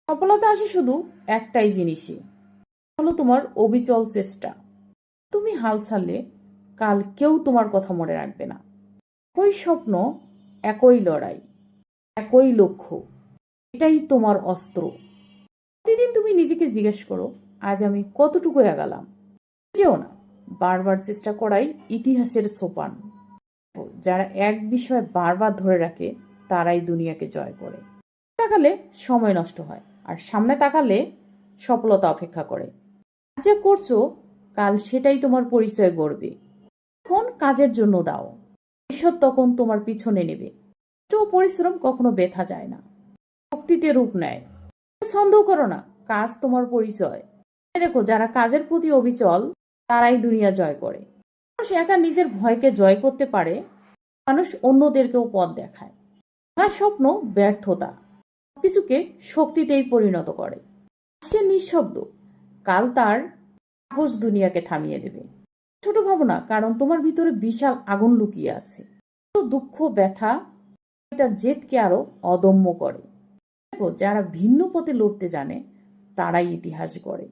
সফলতা আসে শুধু একটাই জিনিসই, হলো তোমার অবিচল চেষ্টা। তুমি হাল ছাড়লে কাল কেউ তোমার কথা মনে রাখবে না। একই স্বপ্ন, একই লড়াই, একই লক্ষ্য, এটাই তোমার অস্ত্র। প্রতিদিন তুমি নিজেকে জিজ্ঞেস করো, আজ আমি কতটুকু এগালাম। যেও না, বারবার চেষ্টা করাই ইতিহাসের সোপান। যারা এক বিষয় বারবার ধরে রাখে তারাই দুনিয়াকে জয় করে। তাকালে সময় নষ্ট হয়, আর সামনে তাকালে সফলতা অপেক্ষা করে। যা করছো কাল সেটাই তোমার পরিচয় গড়বে। এখন কাজের জন্য দাও, ভবিষ্যৎ তখন তোমার পিছনে নেবে। তো পরিশ্রম কখনো ব্যথা যায় না, শক্তিতে রূপ নেয়। সন্দেহ করো না, কাজ তোমার পরিচয়। দেখো, যারা কাজের প্রতি অবিচল তারাই দুনিয়া জয় করে। মানুষ একা নিজের ভয়কে জয় করতে পারে, মানুষ অন্যদেরকেও পথ দেখায়। আর স্বপ্ন ব্যর্থতা কিছুকে শক্তিতেই পরিণত করে। সে নিঃশব্দ, কাল তার সাহস দুনিয়াকে থামিয়ে দেবে। ছোট ভাবনা, কারণ তোমার ভিতরে বিশাল আগুন লুকিয়ে আছে। তো দুঃখ ব্যথা তার জেদকে আরো অদম্য করে। দেখো, যারা ভিন্ন পথে লড়তে জানে তারাই ইতিহাস গড়ে।